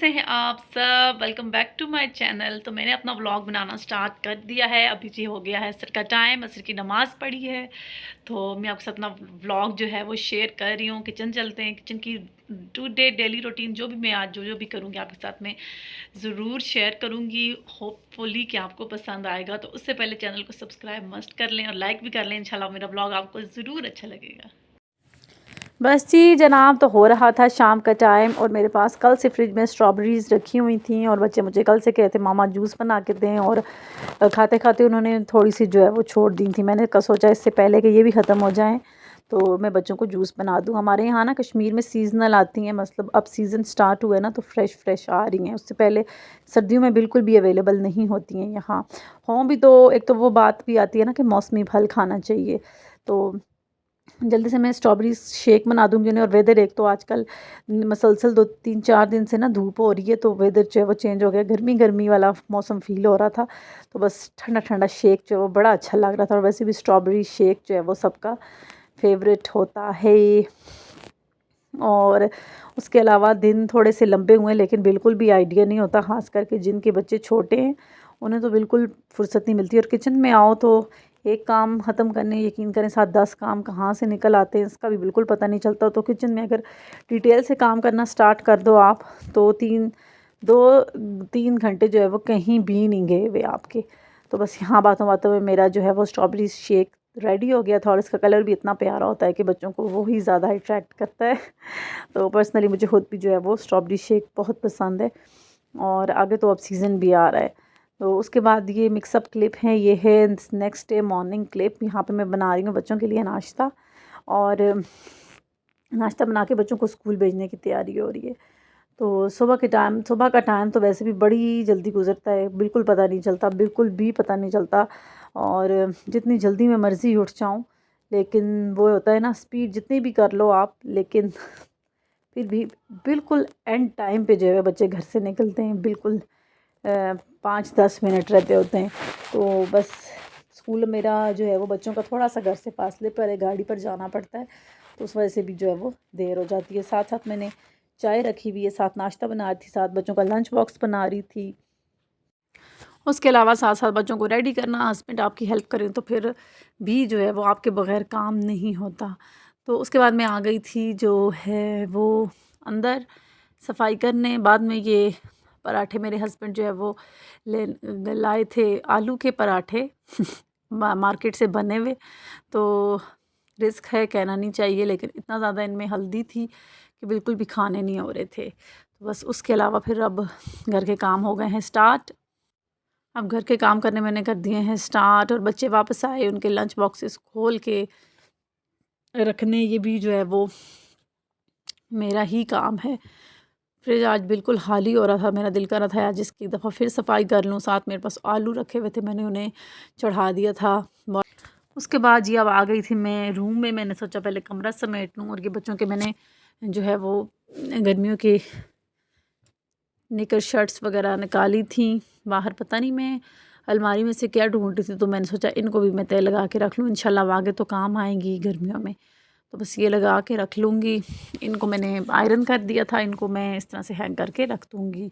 कैसे हैं आप सब। Welcome back to my channel. तो मैंने अपना व्लॉग बनाना स्टार्ट कर दिया है। अभी जी हो गया है असर का टाइम, असर की नमाज़ पढ़ी है। तो मैं आपके साथ अपना व्लॉग जो है वो शेयर कर रही हूँ। किचन चलते हैं, किचन की टू डे डेली रूटीन जो भी मैं आज जो भी करूँगी आपके साथ में ज़रूर शेयर करूँगी। होपफुली कि आपको पसंद आएगा। तो उससे पहले चैनल को सब्सक्राइब मस्ट कर लें और लाइक भी कर लें। इंशाल्लाह मेरा व्लॉग आपको ज़रूर अच्छा लगेगा। बस जी जनाब, तो हो रहा था शाम का टाइम और मेरे पास कल से फ्रिज में स्ट्रॉबेरीज़ रखी हुई थी और बच्चे मुझे कल से कहते मामा जूस बना के दें। और खाते खाते उन्होंने थोड़ी सी जो है वो छोड़ दी थी। मैंने सोचा इससे पहले कि ये भी ख़त्म हो जाएं तो मैं बच्चों को जूस बना दूं। हमारे यहाँ ना कश्मीर में सीज़नल आती हैं, मतलब अब सीज़न स्टार्ट हुआ है ना, तो फ्रेश आ रही हैं। उससे पहले सर्दियों में बिल्कुल भी अवेलेबल नहीं होती हैं यहाँ। हों भी तो एक तो वो बात भी आती है ना कि मौसमी फल खाना चाहिए। तो जल्दी से मैं स्ट्रॉबेरी शेक बना दूंगी उन्हें। और वेदर एक तो आजकल मसलसल 2-3-4 दिन से ना धूप हो रही है, तो वेदर जो है वो चेंज हो गया, गर्मी गर्मी वाला मौसम फील हो रहा था। तो बस ठंडा ठंडा शेक जो है वो बड़ा अच्छा लग रहा था। और वैसे भी स्ट्रॉबेरी शेक जो है वो सबका फेवरेट होता है। और उसके अलावा दिन थोड़े से लंबे हुए, लेकिन बिल्कुल भी आइडिया नहीं होता, ख़ास करके जिनके बच्चे छोटे हैं उन्हें तो बिल्कुल फुर्सत नहीं मिलती। और किचन में आओ तो एक काम ख़त्म करने यकीन करें 7-10 काम कहाँ से निकल आते हैं इसका भी बिल्कुल पता नहीं चलता। तो किचन में अगर डिटेल से काम करना स्टार्ट कर दो आप तो 2-3 घंटे जो है वो कहीं भी नहीं गए हुए आपके। तो बस यहाँ बातों बातों में मेरा जो है वो स्ट्रॉबेरी शेक रेडी हो गया था। और इसका कलर भी इतना प्यारा होता है कि बच्चों को वो ही ज़्यादा अट्रैक्ट करता है। तो पर्सनली मुझे खुद भी जो है वो स्ट्रॉबेरी शेक बहुत पसंद है। और आगे तो अब सीज़न भी आ रहा है। तो उसके बाद ये मिक्सअप क्लिप है, ये है नेक्स्ट डे मॉर्निंग क्लिप। यहाँ पे मैं बना रही हूँ बच्चों के लिए नाश्ता। और नाश्ता बना के बच्चों को स्कूल भेजने की तैयारी हो रही है। तो सुबह का टाइम तो वैसे भी बड़ी जल्दी गुजरता है, बिल्कुल पता नहीं चलता, बिल्कुल भी पता नहीं चलता। और जितनी जल्दी मैं मर्ज़ी उठ जाऊँ, लेकिन वो होता है ना, स्पीड जितनी भी कर लो आप, लेकिन फिर भी बिल्कुल एंड टाइम पे जो है बच्चे घर से निकलते हैं। बिल्कुल 5-10 मिनट रहते होते हैं। तो बस स्कूल मेरा जो है वो बच्चों का थोड़ा सा घर से फासले पर है, गाड़ी पर जाना पड़ता है। तो उस वजह से भी जो है वो देर हो जाती है। साथ साथ मैंने चाय रखी हुई है, साथ नाश्ता बना रही थी, साथ बच्चों का लंच बॉक्स बना रही थी। उसके अलावा साथ साथ बच्चों को रेडी करना, हस्बैंड आपकी हेल्प करें तो फिर भी जो है वो आपके बगैर काम नहीं होता। तो उसके बाद मैं आ गई थी जो है वो अंदर सफाई करने। बाद में ये पराठे मेरे हस्बैंड जो है वो ले लाए थे, आलू के पराठे मार्केट से बने हुए। तो रिस्क है कहना नहीं चाहिए, लेकिन इतना ज़्यादा इनमें हल्दी थी कि बिल्कुल भी खाने नहीं हो रहे थे। तो बस उसके अलावा फिर अब घर के काम हो गए हैं स्टार्ट। अब घर के काम करने मैंने कर दिए हैं स्टार्ट। और बच्चे वापस आए, उनके लंच बॉक्सेस खोल के रखने, ये भी जो है वो मेरा ही काम है। फ्रिज आज बिल्कुल खाली हो रहा था, मेरा दिल कर रहा था आज इसकी दफ़ा फिर सफाई कर लूँ। साथ मेरे पास आलू रखे हुए थे, मैंने उन्हें चढ़ा दिया था। उसके बाद जी अब आ गई थी मैं रूम में। मैंने सोचा पहले कमरा समेट लूँ। और ये बच्चों के मैंने जो है वो गर्मियों के निकर शर्ट्स वगैरह निकाली थी बाहर। पता नहीं मैं अलमारी में से क्या ढूंढ रही थी, तो मैंने सोचा इनको भी मैं तय लगा के रख लूँ, इंशाल्लाह आगे तो काम आएंगी गर्मियों में। तो बस ये लगा के रख लूँगी। इनको मैंने आयरन कर दिया था, इनको मैं इस तरह से हैंग करके रख दूँगी।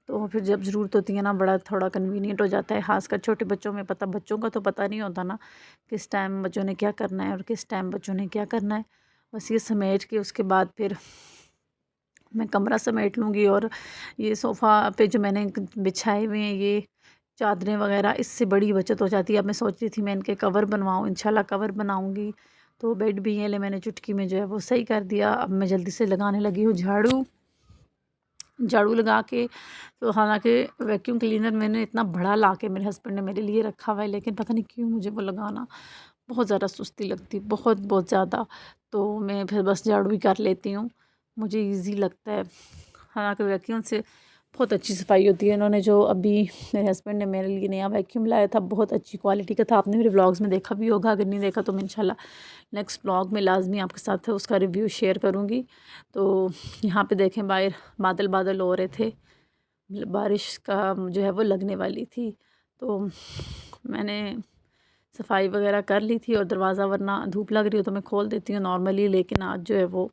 तो फिर जब ज़रूरत होती है ना, बड़ा थोड़ा कन्वीनियंट हो जाता है। ख़ासकर छोटे बच्चों में बच्चों का तो पता नहीं होता ना किस टाइम बच्चों ने क्या करना है और किस टाइम बच्चों ने क्या करना है। बस ये समेट के उसके बाद फिर मैं कमरा समेट लूँगी। और ये सोफ़ा पे जो मैंने बिछाए हुए हैं ये चादरें वगैरह, इससे बड़ी बचत हो जाती है। अब मैं सोच रही थी मैं इनके कवर बनवाऊँ, इंशाल्लाह कवर बनाऊँगी। तो बेड भी ये ले मैंने चुटकी में जो है वो सही कर दिया। अब मैं जल्दी से लगाने लगी हूँ झाड़ू। झाड़ू लगा के, तो हालांकि वैक्यूम क्लीनर मैंने इतना बड़ा ला के मेरे हस्बैंड ने मेरे लिए रखा हुआ है, लेकिन पता नहीं क्यों मुझे वो लगाना बहुत ज़्यादा सुस्ती लगती, बहुत बहुत ज़्यादा। तो मैं फिर बस झाड़ू ही कर लेती हूँ, मुझे इजी लगता है। हालांकि वैक्यूम से बहुत अच्छी सफाई होती है। इन्होंने जो अभी मेरे हस्बैंड ने मेरे लिए नया वैक्यूम लाया था, बहुत अच्छी क्वालिटी का था। आपने मेरे व्लॉग्स में देखा भी होगा, अगर नहीं देखा तो मैं इंशाल्लाह नेक्स्ट व्लॉग में लाजमी आपके साथ उसका रिव्यू शेयर करूँगी। तो यहाँ पे देखें बाहर बादल बादल हो रहे थे, बारिश का जो है वो लगने वाली थी। तो मैंने सफाई वगैरह कर ली थी। और दरवाज़ा, वरना धूप लग रही हो तो मैं खोल देती हूँ नॉर्मली, लेकिन आज जो है वो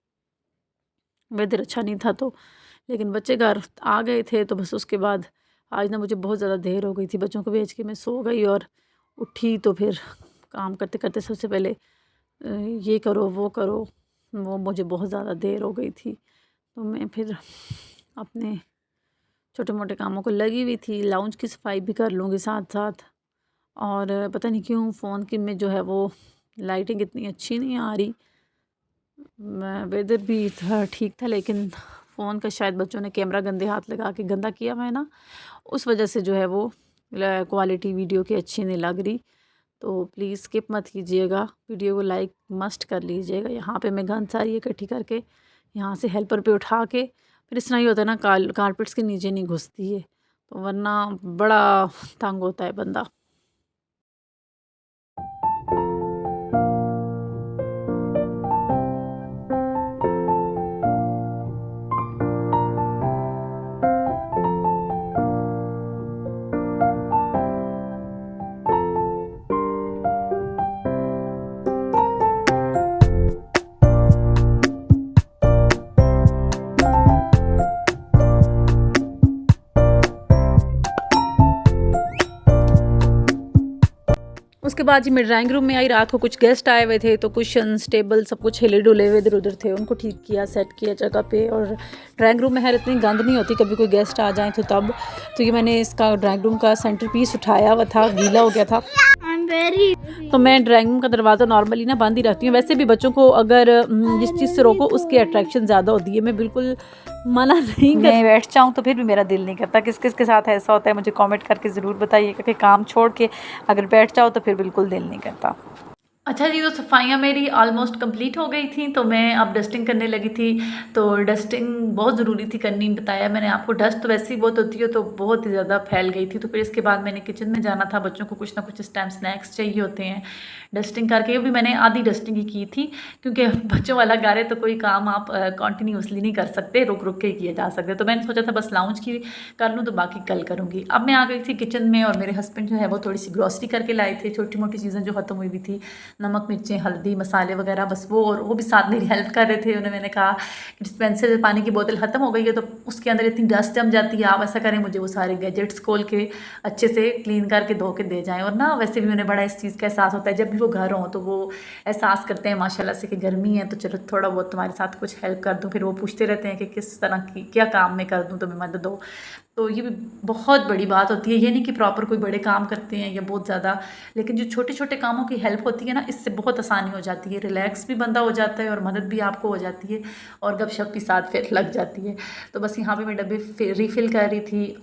वेदर अच्छा नहीं था तो लेकिन बच्चे घर आ गए थे तो बस उसके बाद आज ना मुझे बहुत ज़्यादा देर हो गई थी। बच्चों को भेज के मैं सो गई और उठी तो फिर काम करते करते सबसे पहले ये करो वो करो, वो मुझे बहुत ज़्यादा देर हो गई थी। तो मैं फिर अपने छोटे मोटे कामों को लगी हुई थी। लाउंज की सफाई भी कर लूँगी साथ साथ। और पता नहीं क्यों फ़ोन की में जो है वो लाइटिंग इतनी अच्छी नहीं आ रही। वेदर भी था ठीक था, लेकिन फ़ोन का शायद बच्चों ने कैमरा गंदे हाथ लगा के गंदा किया हुआ है ना, उस वजह से जो है वो क्वालिटी वीडियो की अच्छी नहीं लग रही। तो प्लीज़ स्किप मत कीजिएगा, वीडियो को लाइक मस्ट कर लीजिएगा। यहाँ पे मैं गंद सारी इकट्ठी करके यहाँ से हेल्पर पे उठा के फिर इस तरह ही होता है ना, कारपेट्स के नीचे नहीं घुसती है, तो वरना बड़ा तंग होता है बंदा। उसके बाद जी मैं ड्राइंग रूम में आई। रात को कुछ गेस्ट आए हुए थे तो कुशन्स टेबल सब कुछ हिले डुले हुए इधर उधर थे, उनको ठीक किया, सेट किया जगह पे। और ड्राइंग रूम में खैर इतनी गंद नहीं होती, कभी कोई गेस्ट आ जाए तो तब। तो ये मैंने इसका ड्राइंग रूम का सेंटर पीस उठाया हुआ था, गीला हो गया था। तो मैं ड्राइंग रूम का दरवाज़ा नॉर्मली ना बंद ही रखती हूँ। वैसे भी बच्चों को अगर जिस चीज़ से रोको उसकी अट्रैक्शन ज़्यादा होती है। मैं बिल्कुल मना नहीं कर, मैं बैठ जाऊँ तो फिर भी मेरा दिल नहीं करता। किस किस के साथ ऐसा होता है मुझे कमेंट करके ज़रूर बताइएगा कि काम छोड़ के अगर बैठ जाओ तो फिर बिल्कुल दिल नहीं करता। अच्छा जी, तो सफाइयाँ मेरी ऑलमोस्ट कंप्लीट हो गई थी, तो मैं अब डस्टिंग करने लगी थी। तो डस्टिंग बहुत ज़रूरी थी करनी, बताया मैंने आपको। डस्ट तो वैसे ही बहुत होती है, तो बहुत ही ज़्यादा फैल गई थी। तो फिर इसके बाद मैंने किचन में जाना था, बच्चों को कुछ ना कुछ इस टाइम स्नैक्स चाहिए होते हैं। डस्टिंग करके भी मैंने आधी डस्टिंग ही की थी, क्योंकि बच्चों वाला घर है तो कोई काम आप कंटिन्यूसली नहीं कर सकते, रुक रुक के ही किए जा सकते। तो मैंने सोचा था बस लाउंज की कर लूँ, तो बाकी कल करूँगी। अब मैं आ गई थी किचन में और मेरे हस्बैंड जो है वो थोड़ी सी ग्रॉसरी करके लाए थे, छोटी मोटी चीज़ें जो ख़त्म हुई भी थी, नमक मिर्चें हल्दी मसाले वगैरह, बस वो। और वो भी साथ मेरी हेल्प कर रहे थे। उन्हें मैंने कहा कि डिस्पेंसर से पानी की बोतल ख़त्म हो गई है तो उसके अंदर इतनी डस्ट जम जाती है, आप ऐसा करें मुझे वो सारे गैजेट्स खोल के अच्छे से क्लीन करके धो के दे जाएँ। और ना वैसे भी उन्हें बड़ा इस चीज़ का एहसास होता है, जब भी वो घर हों तो वो एहसास करते हैं माशाल्लाह से कि गर्मी है तो चलो थोड़ा बहुत तुम्हारे साथ कुछ हेल्प कर दूँ। फिर वो पूछते रहते हैं कि किस तरह की क्या काम मैं कर दूँ तुम्हें मदद हो। तो ये भी बहुत बड़ी बात होती है। ये नहीं कि प्रॉपर कोई बड़े काम करते हैं या बहुत ज़्यादा, लेकिन जो छोटे छोटे कामों की हेल्प होती है ना, इससे बहुत आसानी हो जाती है, रिलैक्स भी बंदा हो जाता है और मदद भी आपको हो जाती है और गपशप भी साथ फिर लग जाती है। तो बस यहाँ पे मैं डब्बे रिफ़िल कर रही थी।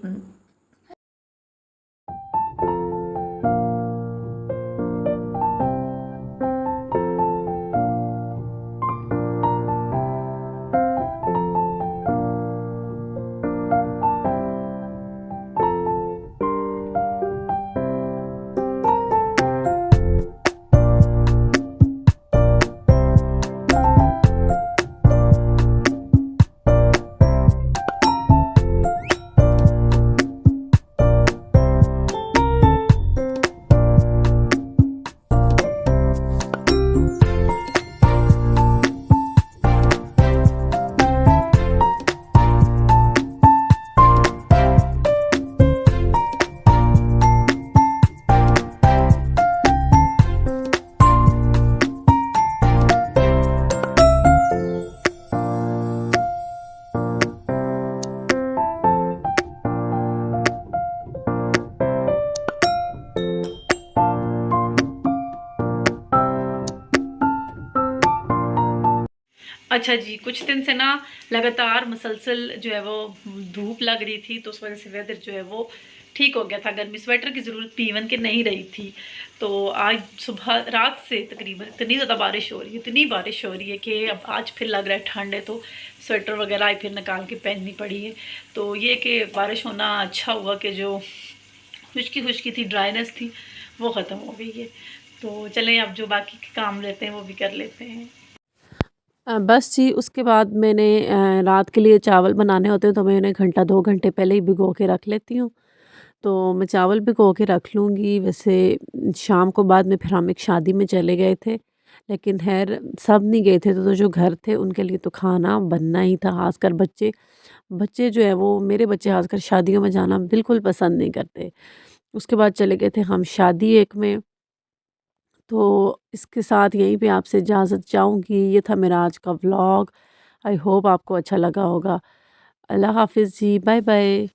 अच्छा जी, कुछ दिन से ना लगातार मुसलसल जो है वो धूप लग रही थी, तो उस वजह से वेदर जो है वो ठीक हो गया था। गर्मी स्वेटर की ज़रूरत भी इवन के नहीं रही थी। तो आज सुबह रात से तकरीबन इतनी ज़्यादा बारिश हो रही है, इतनी बारिश हो रही है कि अब आज फिर लग रहा है ठंड है, तो स्वेटर वगैरह फिर निकाल के पहननी पड़ी है। तो ये कि बारिश होना अच्छा हुआ कि जो खुश्की खुश्की थी, ड्राइनेस थी, वो ख़त्म हो गई है। तो चलें अब जो बाकी के काम रहते हैं वो भी कर लेते हैं। बस जी, उसके बाद मैंने रात के लिए चावल बनाने होते हैं तो मैं उन्हें घंटा 2 घंटे पहले ही भिगो के रख लेती हूँ। तो मैं चावल भिगो के रख लूँगी। वैसे शाम को बाद में फिर हम एक शादी में चले गए थे, लेकिन खैर सब नहीं गए थे तो जो घर थे उनके लिए तो खाना बनना ही था। ख़ासकर बच्चे बच्चे जो है वो मेरे बच्चे ख़ासकर शादियों में जाना बिल्कुल पसंद नहीं करते। उसके बाद चले गए थे हम शादी एक में। तो इसके साथ यहीं पे आपसे इजाज़त चाहूँगी। ये था मेरा आज का व्लॉग। आई होप आपको अच्छा लगा होगा। अल्लाह हाफ़िज़ जी, बाय बाय।